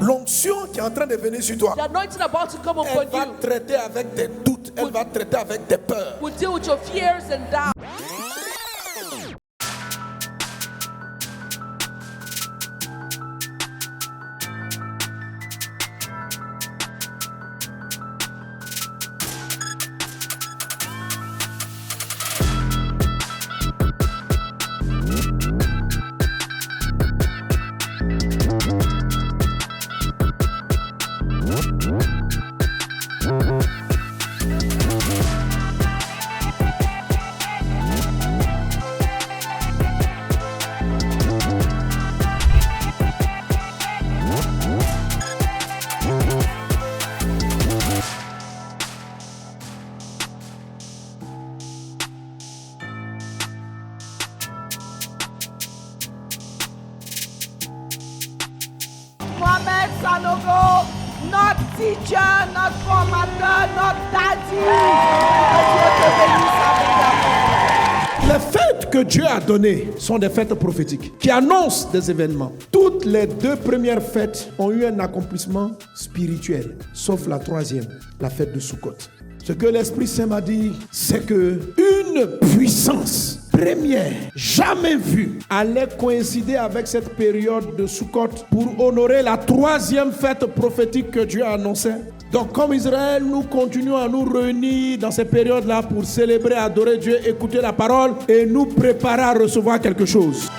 L'onction qui est en train de venir sur toi, The anointing about to come elle upon va you traiter avec tes doutes, elle va traiter avec tes peurs. will deal with your fears and doubts. Mohamed Sanogo, notre teacher, notre formateur, notre daddy. Que Dieu te bénisse abondamment. Les fêtes que Dieu a données sont des fêtes prophétiques qui annoncent des événements. Toutes les 2 premières fêtes ont eu un accomplissement spirituel, sauf la 3e, la fête de Sukkot. Ce que l'Esprit Saint m'a dit, c'est que une puissance première, jamais vue, allait coïncider avec cette période de Sukkot pour honorer la 3e fête prophétique que Dieu a annoncée. Donc comme Israël, nous continuons à nous réunir dans ces périodes-là pour célébrer, adorer Dieu, écouter la parole et nous préparer à recevoir quelque chose.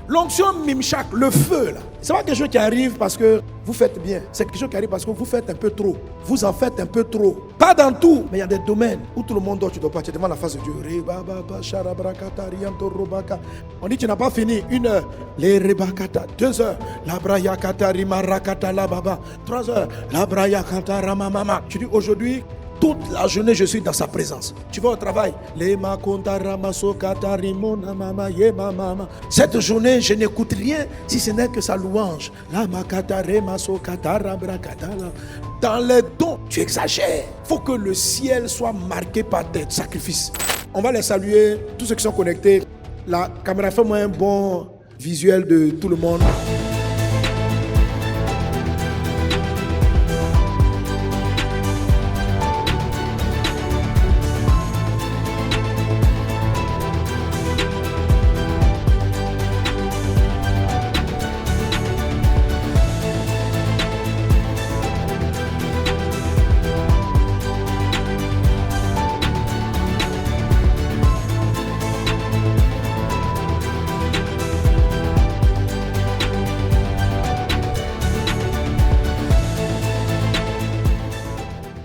L'onction Mimshak, le feu là, c'est pas quelque chose qui arrive parce que vous faites bien. C'est quelque chose qui arrive parce que vous faites un peu trop. Vous en faites un peu trop. Pas dans tout, mais il y a des domaines où tout le monde dort, tu dois pas, tu es devant la face de Dieu. On dit tu n'as pas fini. 1 heure, les rebakata. 2 heures, la brayakata rimarakata la baba. 3 heures, la brayakata ramamama. Tu dis aujourd'hui, toute la journée, je suis dans sa présence. Tu vas au travail. Cette journée, je n'écoute rien si ce n'est que sa louange. Dans les dons, tu exagères. Il faut que le ciel soit marqué par des sacrifices. On va les saluer, tous ceux qui sont connectés. La caméra, fait-moi un bon visuel de tout le monde.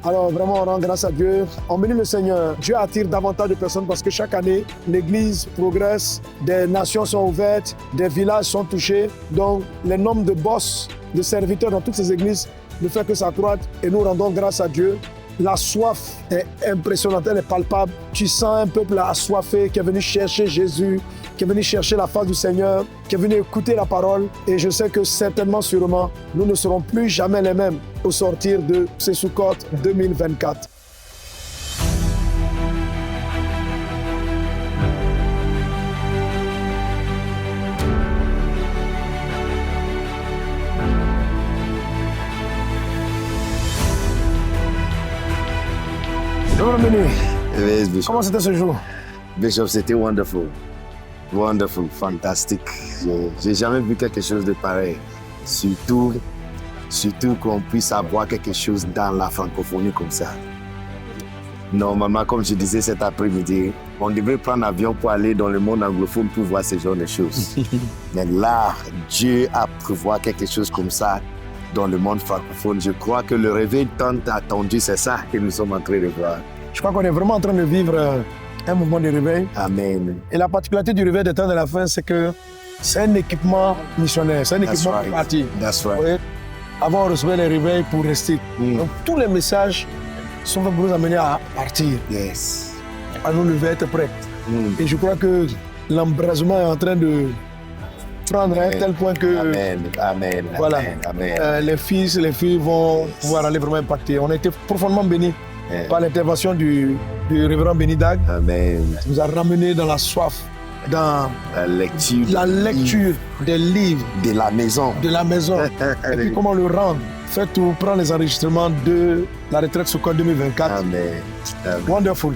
Alors vraiment, on rend grâce à Dieu. On bénit le Seigneur. Dieu attire davantage de personnes parce que chaque année, l'Église progresse, des nations sont ouvertes, des villages sont touchés. Donc, le nombre de boss, de serviteurs dans toutes ces églises ne fait que s'accroître et nous rendons grâce à Dieu. La soif est impressionnante, elle est palpable. Tu sens un peuple assoiffé qui est venu chercher Jésus, qui est venu chercher la face du Seigneur, qui est venu écouter la parole. Et je sais que certainement, sûrement, nous ne serons plus jamais les mêmes au sortir de ces Sukkot 2024. Bienvenue. Yes, Bishop. Comment c'était ce jour? Bishop, c'était wonderful. Wonderful, fantastique. J'ai jamais vu quelque chose de pareil. Surtout qu'on puisse avoir quelque chose dans la francophonie comme ça. Normalement, comme je disais cet après-midi, on devrait prendre l'avion pour aller dans le monde anglophone pour voir ce genre de choses. Mais là, Dieu a prévu quelque chose comme ça dans le monde francophone. Je crois que le réveil tant attendu, c'est ça que nous sommes en train de voir. Je crois qu'on est vraiment en train de vivre un mouvement de réveil. Amen. Et la particularité du réveil des temps de la fin, c'est que c'est un équipement missionnaire, c'est un équipement right. parti. That's Vous right. voyez, avant, on recevait les réveils pour rester. Donc, tous les messages sont faits pour nous amener à partir, Yes. à nous lever, être prêts. Et je crois que l'embrasement est en train de prendre à un tel point que Amen. voilà, Amen. les fils et les filles vont pouvoir aller vraiment impacter. On a été profondément bénis par l'intervention du révérend Béni Dag. Amen. Il nous a ramenés dans la soif, dans La lecture des livres de la maison. de la maison. Et puis comment le rendre. Faites tout, prendre les enregistrements de la retraite Soukot 2024. Amen. Amen. Wonderful.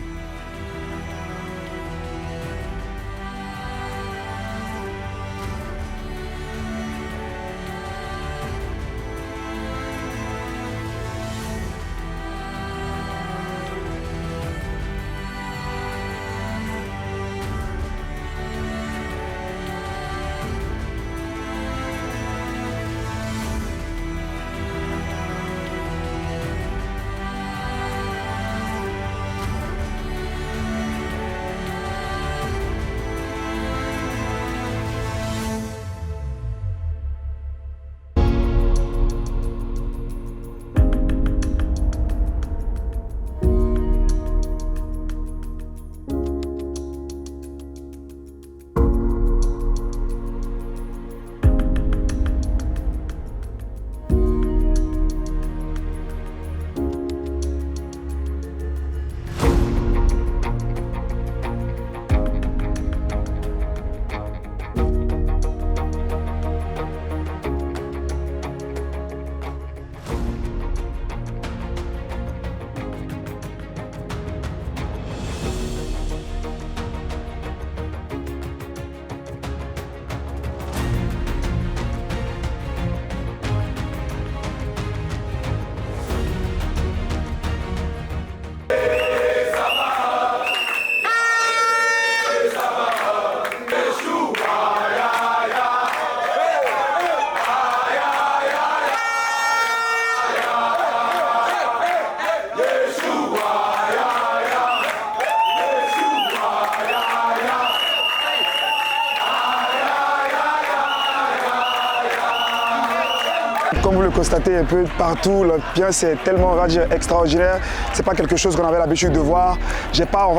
Comme vous le constatez un peu partout, l'ambiance est tellement, on va dire, extraordinaire. C'est pas quelque chose qu'on avait l'habitude de voir. J'ai pas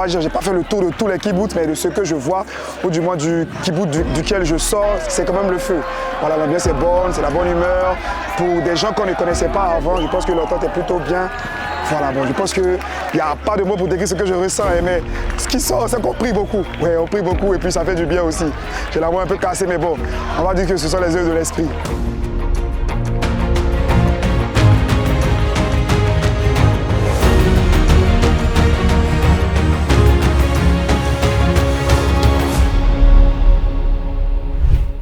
fait le tour de tous les kibbutz, mais de ce que je vois, ou du moins du kibbutz duquel je sors, c'est quand même le feu. Voilà, l'ambiance est bonne, c'est la bonne humeur. Pour des gens qu'on ne connaissait pas avant, je pense que l'entente est plutôt bien. Voilà, bon, je pense qu'il n'y a pas de mots pour décrire ce que je ressens, mais ce qui sort, c'est qu'on prie beaucoup. Oui, on prie beaucoup et puis ça fait du bien aussi. J'ai la voix un peu cassée, mais bon, on va dire que ce sont les œuvres de l'esprit.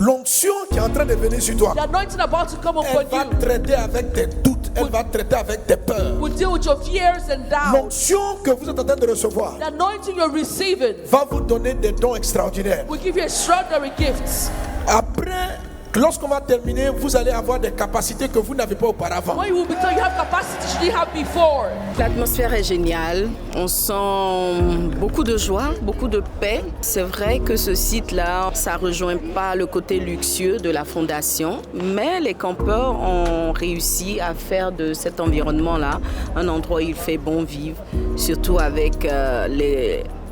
L'onction qui est en train de venir sur toi, The anointing about to come elle upon va you traiter avec tes doutes, elle va traiter avec tes peurs. will deal with your fears and doubts. L'onction que vous êtes en train de recevoir The anointing you're receiving va vous donner des dons extraordinaires. will give you extraordinary gifts. Après, lorsqu'on va terminer, vous allez avoir des capacités que vous n'avez pas auparavant. When you will be told you have capacities you didn't have before. L'atmosphère est géniale, on sent beaucoup de joie, beaucoup de paix. C'est vrai que ce site-là, ça ne rejoint pas le côté luxueux de la fondation, mais les campeurs ont réussi à faire de cet environnement-là un endroit où il fait bon vivre, surtout avec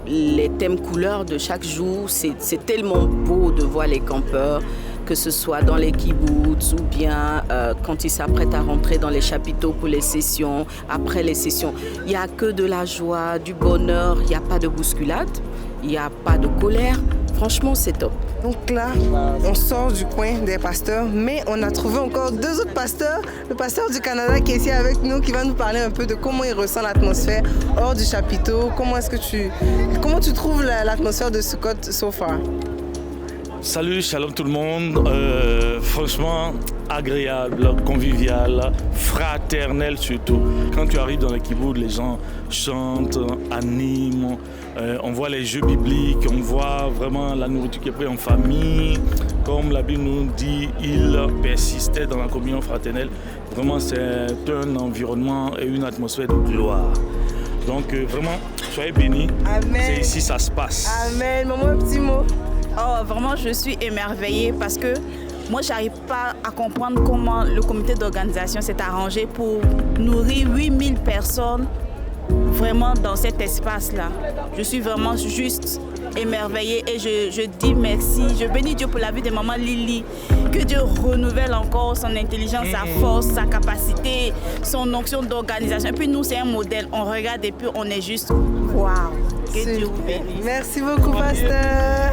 les thèmes couleurs de chaque jour. C'est tellement beau de voir les campeurs, que ce soit dans les kibbutz ou bien quand ils s'apprêtent à rentrer dans les chapiteaux pour les sessions, après les sessions. Il n'y a que de la joie, du bonheur, il n'y a pas de bousculade, il n'y a pas de colère. Franchement, c'est top. Donc là, on sort du coin des pasteurs, mais on a trouvé encore deux autres pasteurs. Le pasteur du Canada qui est ici avec nous, qui va nous parler un peu de comment il ressent l'atmosphère hors du chapiteau. Comment tu trouves l'atmosphère de Sukkot so far? Salut, shalom tout le monde. Franchement, agréable, convivial, fraternel surtout. Quand tu arrives dans le kibbutz, les gens chantent, animent. On voit les jeux bibliques, on voit vraiment la nourriture qui est prise en famille. Comme la Bible nous dit, ils persistaient dans la communion fraternelle. Vraiment, c'est un environnement et une atmosphère de gloire. Donc vraiment, soyez bénis. Amen. C'est ici ça se passe. Amen. Maman, un petit mot. Oh, vraiment, je suis émerveillée parce que moi, je n'arrive pas à comprendre comment le comité d'organisation s'est arrangé pour nourrir 8000 personnes vraiment dans cet espace-là. Je suis vraiment juste émerveillée et je dis merci. Je bénis Dieu pour la vie de maman Lily. Que Dieu renouvelle encore son intelligence, sa force, sa capacité, son onction d'organisation. Et puis nous, c'est un modèle. On regarde et puis on est juste waouh. Que Dieu vous bénisse. Merci beaucoup, pasteur.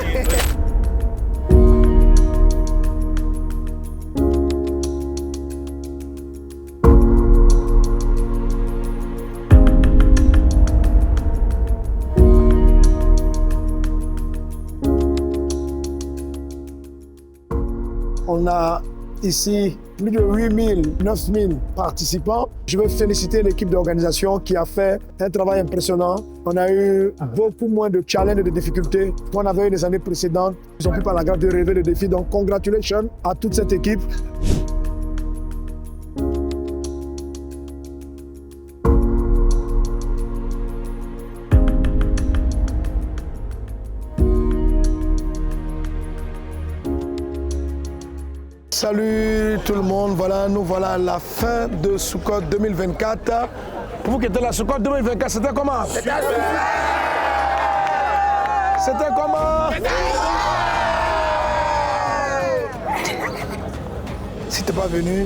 On a ici plus de 8000, 9000 participants. Je veux féliciter l'équipe d'organisation qui a fait un travail impressionnant. On a eu beaucoup moins de challenges et de difficultés qu'on avait eu les années précédentes. Ils ont pu par la grâce de relever le défi. Donc, congratulations à toute cette équipe. Salut tout le monde, voilà, nous voilà à la fin de Sukkot 2024. Pour vous qui êtes là, Sukkot 2024, c'était comment? C'était comment? Si t'es pas venu,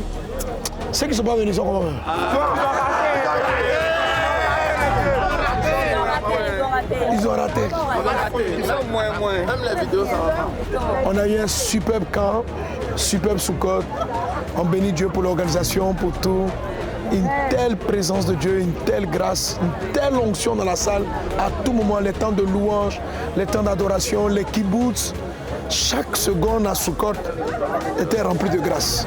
ceux qui ne sont pas venus sont comment? Ils ont raté. Ils sont moins. Même les vidéos, ça va pas. On a eu un superbe camp, superbe Sukkot. On bénit Dieu pour l'organisation, pour tout. Une telle présence de Dieu, une telle grâce, une telle onction dans la salle. À tout moment, les temps de louange, les temps d'adoration, les kibbutz. Chaque seconde à Sukkot était remplie de grâce.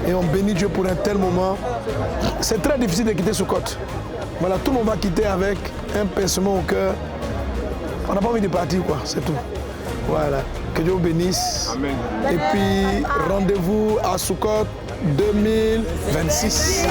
Et on bénit Dieu pour un tel moment. C'est très difficile de quitter Sukkot. Voilà, tout le monde va quitter avec un pincement au cœur. On n'a pas envie de partir, quoi, c'est tout. Voilà, que Dieu vous bénisse. Amen. Et puis, rendez-vous à Sukkot 2026.